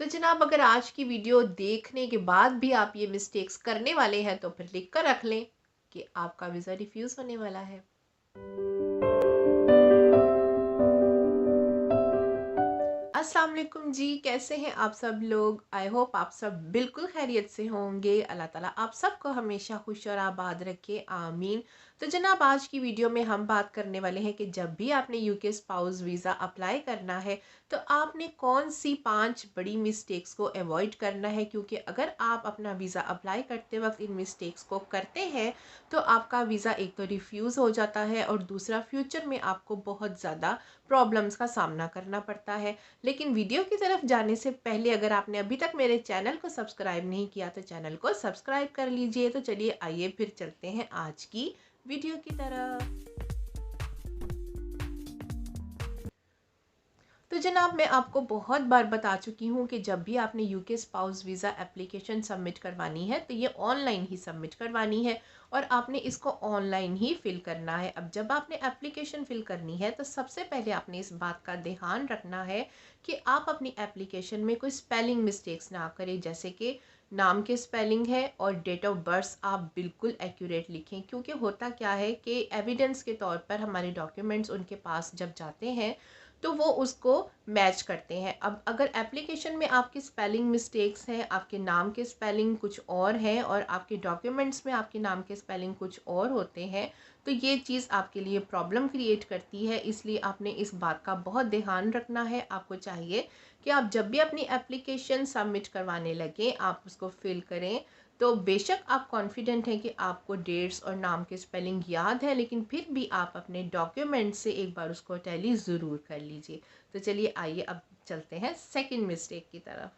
तो जनाब, अगर आज की वीडियो देखने के बाद भी आप ये मिस्टेक्स करने वाले हैं तो फिर लिख कर रख लें कि आपका वीज़ा रिफ्यूज़ होने वाला है। अस्सलाम वालेकुम जी, कैसे हैं आप सब लोग? आई होप आप सब बिल्कुल खैरियत से होंगे। अल्लाह ताला आप सबको हमेशा खुश और आबाद रखे, आमीन। तो जनाब, आज की वीडियो में हम बात करने वाले हैं कि जब भी आपने यूके स्पाउस वीज़ा अप्लाई करना है तो आपने कौन सी 5 बड़ी मिस्टेक्स को अवॉइड करना है, क्योंकि अगर आप अपना वीज़ा अप्लाई करते वक्त इन मिस्टेक्स को करते हैं तो आपका वीज़ा एक तो रिफ्यूज़ हो जाता है और दूसरा फ्यूचर में आपको बहुत ज़्यादा प्रॉब्लम्स का सामना करना पड़ता है। लेकिन वीडियो की तरफ जाने से पहले अगर आपने अभी तक मेरे चैनल को सब्सक्राइब नहीं किया तो चैनल को सब्सक्राइब कर लीजिए। तो चलिए आइए फिर चलते हैं आज की वीडियो की तरफ। तो जनाब, मैं आपको बहुत बार बता चुकी हूँ कि जब भी आपने UK spouse visa application submit करवानी है तो ये ऑनलाइन ही सबमिट करवानी है और आपने इसको ऑनलाइन ही फिल करना है। अब जब आपने एप्लीकेशन फिल करनी है तो सबसे पहले आपने इस बात का ध्यान रखना है कि आप अपनी एप्लीकेशन में कोई स्पेलिंग मिस्टेक्स ना करें, जैसे कि नाम के स्पेलिंग है और डेट ऑफ बर्थ आप बिल्कुल एक्यूरेट लिखें, क्योंकि होता क्या है कि एविडेंस के तौर पर हमारे डॉक्यूमेंट्स उनके पास जब जाते हैं तो वो उसको मैच करते हैं। अब अगर एप्लीकेशन में आपकी स्पेलिंग मिस्टेक्स हैं, आपके नाम के स्पेलिंग कुछ और हैं और आपके डॉक्यूमेंट्स में आपके नाम के स्पेलिंग कुछ और होते हैं, तो ये चीज़ आपके लिए प्रॉब्लम क्रिएट करती है। इसलिए आपने इस बात का बहुत ध्यान रखना है। आपको चाहिए कि आप जब भी अपनी एप्लीकेशन सबमिट करवाने लगें आप उसको फिल करें तो बेशक आप कॉन्फिडेंट हैं कि आपको डेट्स और नाम के स्पेलिंग याद है, लेकिन फिर भी आप अपने डॉक्यूमेंट से एक बार उसको टैली ज़रूर कर लीजिए। तो चलिए आइए अब चलते हैं सेकंड मिस्टेक की तरफ।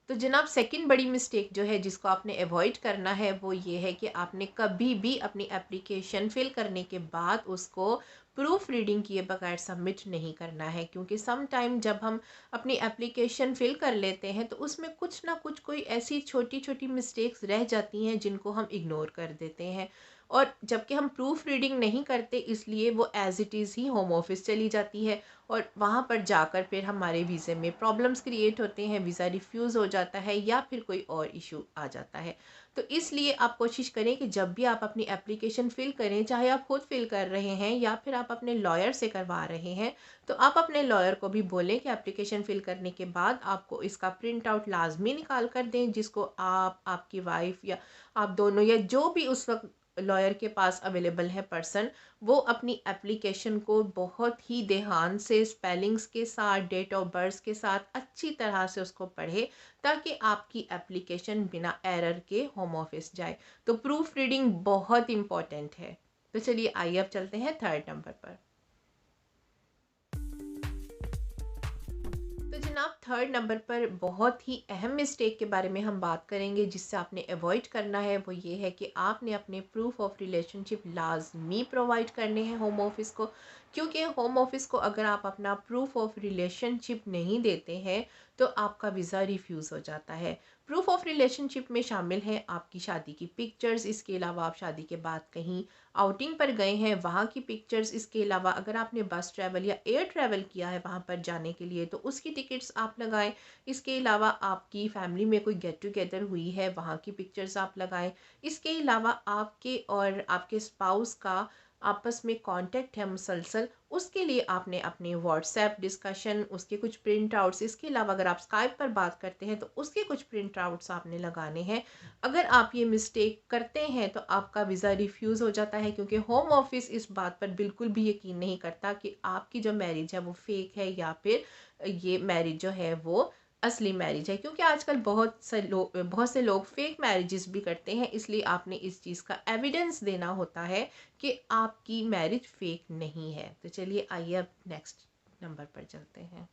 तो जनाब, सेकंड बड़ी मिस्टेक जो है जिसको आपने अवॉइड करना है वो ये है कि आपने कभी भी अपनी एप्लीकेशन फिल करने के बाद उसको प्रूफ रीडिंग किए बगैर सबमिट नहीं करना है, क्योंकि सम टाइम जब हम अपनी एप्लीकेशन फिल कर लेते हैं तो उसमें कुछ ना कुछ कोई ऐसी छोटी छोटी मिस्टेक्स रह जाती हैं जिनको हम इग्नोर कर देते हैं। और जबकि हम प्रूफ रीडिंग नहीं करते इसलिए वो as it is he home office चली जाती है और वहाँ पर जाकर फिर हमारे वीज़े में प्रॉब्लम्स क्रिएट होते हैं, वीज़ा रिफ्यूज़ हो जाता है या फिर कोई और इशू आ जाता है। तो इसलिए आप कोशिश करें कि जब भी आप अपनी एप्लीकेशन फ़िल करें, चाहे आप खुद फ़िल कर रहे हैं या फिर आप अपने लॉयर से करवा रहे हैं, तो आप अपने लॉयर को भी बोलें कि एप्लीकेशन फ़िल करने के बाद आपको इसका प्रिंट आउट लाज़मी निकाल कर दें, जिसको आप, आपकी वाइफ़ या आप दोनों या जो भी उस वक़्त लॉयर के पास अवेलेबल है पर्सन, वो अपनी एप्लीकेशन को बहुत ही ध्यान से स्पेलिंग्स के साथ डेट ऑफ बर्थ के साथ अच्छी तरह से उसको पढ़े, ताकि आपकी एप्लीकेशन बिना एरर के होम ऑफिस जाए। तो प्रूफ रीडिंग बहुत इंपॉर्टेंट है। तो चलिए आइए अब चलते हैं थर्ड नंबर पर। तो जनाब, थर्ड नंबर पर बहुत ही अहम मिस्टेक के बारे में हम बात करेंगे जिससे आपने अवॉइड करना है, वो ये है कि आपने अपने प्रूफ ऑफ रिलेशनशिप लाजमी प्रोवाइड करने हैं होम ऑफिस को, क्योंकि होम ऑफिस को अगर आप अपना प्रूफ ऑफ रिलेशनशिप नहीं देते हैं तो आपका वीज़ा रिफ्यूज़ हो जाता है। प्रूफ ऑफ रिलेशनशिप में शामिल है आपकी शादी की पिक्चर्स, इसके अलावा आप शादी के बाद कहीं आउटिंग पर गए हैं वहाँ की पिक्चर्स, इसके अलावा अगर आपने बस ट्रैवल या एयर ट्रैवल किया है वहाँ पर जाने के लिए तो उसकी टिकट्स आप लगाएं। इसके अलावा आपकी फैमिली में कोई गेट टुगेदर हुई है वहाँ की पिक्चर्स आप लगाएं। इसके अलावा आपके और आपके स्पाउस का आपस में कांटेक्ट है मुसलसल, उसके लिए आपने अपने व्हाट्सएप डिस्कशन उसके कुछ प्रिंट आउट्स, इसके अलावा अगर आप स्काइप पर बात करते हैं तो उसके कुछ प्रिंट आउट्स आपने लगाने हैं। अगर आप ये मिस्टेक करते हैं तो आपका वीज़ा रिफ्यूज़ हो जाता है, क्योंकि होम ऑफिस इस बात पर बिल्कुल भी यकीन नहीं करता कि आपकी जो मैरिज है वो फेक है या फिर ये मैरिज जो है वो असली मैरिज है, क्योंकि आजकल बहुत से लोग फेक मैरिजेस भी करते हैं। इसलिए आपने इस चीज़ का एविडेंस देना होता है कि आपकी मैरिज फेक नहीं है। तो चलिए आइए अब नेक्स्ट नंबर पर चलते हैं।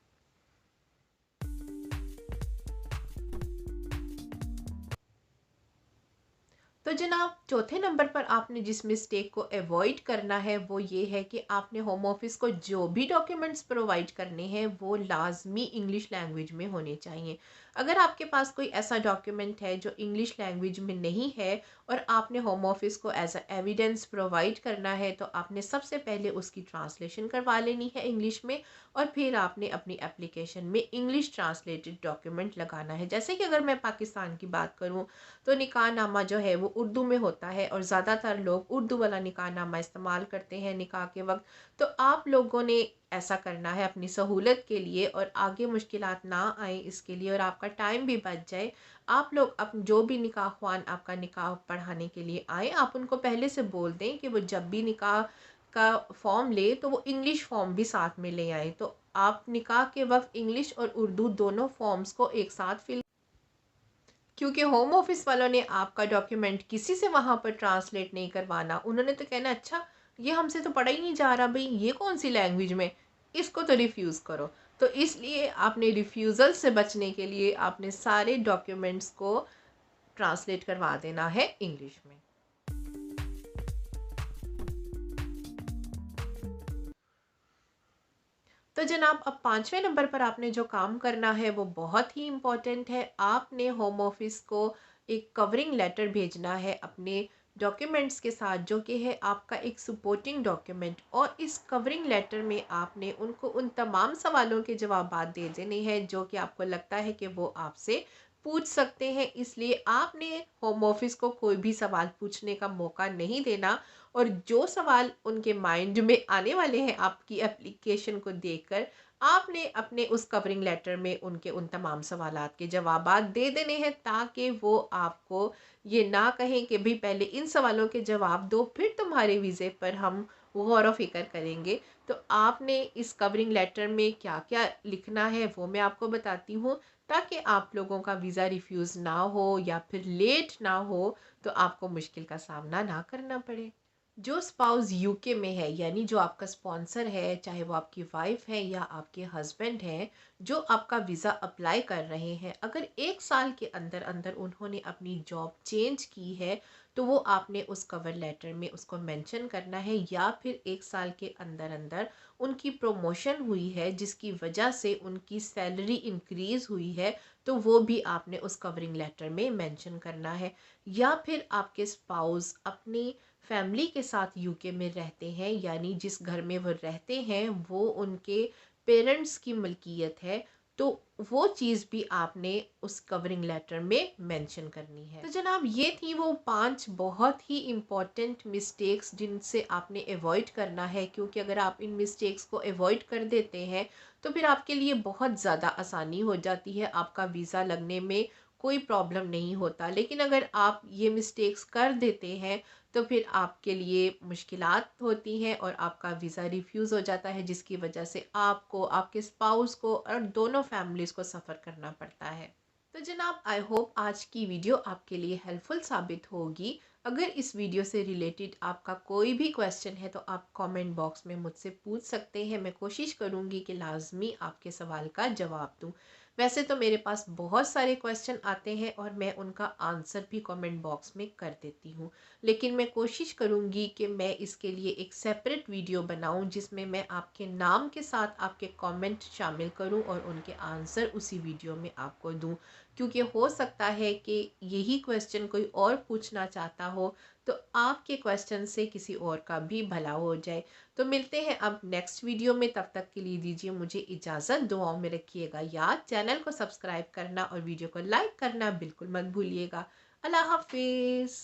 तो जनाब चौथे नंबर पर आपने जिस मिस्टेक को अवॉइड करना है वो ये है कि आपने होम ऑफिस को जो भी डॉक्यूमेंट्स प्रोवाइड करने हैं वो लाजमी इंग्लिश लैंग्वेज में होने चाहिए। अगर आपके पास कोई ऐसा डॉक्यूमेंट है जो इंग्लिश लैंग्वेज में नहीं है और आपने होम ऑफिस को एज अ एविडेंस प्रोवाइड करना है तो आपने सबसे पहले उसकी ट्रांसलेशन करवा लेनी है इंग्लिश में, और फिर आपने अपनी एप्लीकेशन में इंग्लिश ट्रांसलेटेड डॉक्यूमेंट लगाना है। जैसे कि अगर मैं पाकिस्तान की बात करूँ तो निकाहनामा जो है वो उर्दू में होता है और ज़्यादातर लोग उर्दू वाला निकाहनामा इस्तेमाल करते हैं निकाह के वक्त। तो आप लोगों ने ऐसा करना है अपनी सहूलत के लिए और आगे मुश्किलात ना आए इसके लिए और आपका टाइम भी बच जाए। आप लोग अप जो भी निकाह ख्वान आपका निकाह पढ़ाने के लिए आए आप उनको पहले से बोल दें कि वो जब भी निकाह का फॉर्म ले तो वो इंग्लिश फॉर्म भी साथ में ले आए। तो आप निकाह के वक्त इंग्लिश और उर्दू दोनों फॉर्म्स को एक साथ फिल, क्योंकि होम ऑफिस वालों ने आपका डॉक्यूमेंट किसी से वहाँ पर ट्रांसलेट नहीं करवाना। उन्होंने तो कहना अच्छा ये हमसे तो पढ़ा ही नहीं जा रहा भाई, ये कौन सी लैंग्वेज में, इसको तो रिफ्यूज़ करो। तो इसलिए आपने रिफ्यूज़ल से बचने के लिए आपने सारे डॉक्यूमेंट्स को ट्रांसलेट करवा देना है इंग्लिश में। तो जनाब अब पाँचवें नंबर पर आपने जो काम करना है वो बहुत ही इम्पोर्टेंट है। आपने होम ऑफिस को एक कवरिंग लेटर भेजना है अपने डॉक्यूमेंट्स के साथ जो कि है आपका एक सपोर्टिंग डॉक्यूमेंट, और इस कवरिंग लेटर में आपने उनको उन तमाम सवालों के जवाबात दे देने हैं जो कि आपको लगता है कि वो आपसे पूछ सकते हैं। इसलिए आपने होम ऑफिस को कोई भी सवाल पूछने का मौका नहीं देना, और जो सवाल उनके माइंड में आने वाले हैं आपकी एप्लीकेशन को देखकर आपने अपने उस कवरिंग लेटर में उनके उन तमाम सवालात के जवाबात दे देने हैं, ताकि वो आपको ये ना कहें कि भाई पहले इन सवालों के जवाब दो फिर तुम्हारे वीज़े पर हम गौर व फिक्र करेंगे। तो आपने इस कवरिंग लेटर में क्या क्या लिखना है वो मैं आपको बताती हूँ, ताकि आप लोगों का वीज़ा रिफ्यूज़ ना हो या फिर लेट ना हो तो आपको मुश्किल का सामना ना करना पड़े। जो स्पाउस यूके में है यानी जो आपका स्पॉन्सर है, चाहे वो आपकी वाइफ है या आपके हस्बैंड हैं, जो आपका वीज़ा अप्लाई कर रहे हैं, अगर 1 साल के अंदर अंदर उन्होंने अपनी जॉब चेंज की है तो वो आपने उस कवर लेटर में उसको मेंशन करना है, या फिर 1 साल के अंदर अंदर उनकी प्रमोशन हुई है जिसकी वजह से उनकी सैलरी इंक्रीज़ हुई है तो वो भी आपने उस कवरिंग लेटर में मेंशन करना है। या फिर आपके स्पाउस अपनी फैमिली के साथ यूके में रहते हैं, यानी जिस घर में वो रहते हैं वो उनके पेरेंट्स की मलकियत है, तो वो चीज़ भी आपने उस कवरिंग लेटर में मेंशन करनी है। तो जनाब ये थी वो 5 बहुत ही इम्पॉर्टेंट मिस्टेक्स जिनसे आपने अवॉइड करना है, क्योंकि अगर आप इन मिस्टेक्स को अवॉइड कर देते हैं तो फिर आपके लिए बहुत ज़्यादा आसानी हो जाती है, आपका वीज़ा लगने में कोई प्रॉब्लम नहीं होता। लेकिन अगर आप ये मिस्टेक्स कर देते हैं तो फिर आपके लिए मुश्किलात होती हैं और आपका वीज़ा रिफ्यूज़ हो जाता है, जिसकी वजह से आपको, आपके स्पाउस को और दोनों फैमिलीज़ को सफ़र करना पड़ता है। तो जनाब आई होप आज की वीडियो आपके लिए हेल्पफुल साबित होगी। अगर इस वीडियो से रिलेटेड आपका कोई भी क्वेश्चन है तो आप कमेंट बॉक्स में मुझसे पूछ सकते हैं। मैं कोशिश करूँगी कि लाजमी आपके सवाल का जवाब दूँ। वैसे तो मेरे पास बहुत सारे क्वेश्चन आते हैं और मैं उनका आंसर भी कमेंट बॉक्स में कर देती हूँ, लेकिन मैं कोशिश करूँगी कि मैं इसके लिए एक सेपरेट वीडियो बनाऊँ जिसमें मैं आपके नाम के साथ आपके कमेंट शामिल करूँ और उनके आंसर उसी वीडियो में आपको दूँ, क्योंकि हो सकता है कि यही क्वेश्चन कोई और पूछना चाहता हो तो आपके क्वेश्चन से किसी और का भी भला हो जाए। तो मिलते हैं अब नेक्स्ट वीडियो में, तब तक के लिए दीजिए मुझे इजाज़त। दुआओं में रखिएगा याद, चैनल को सब्सक्राइब करना और वीडियो को लाइक करना बिल्कुल मत भूलिएगा। अल्लाह हाफिज़।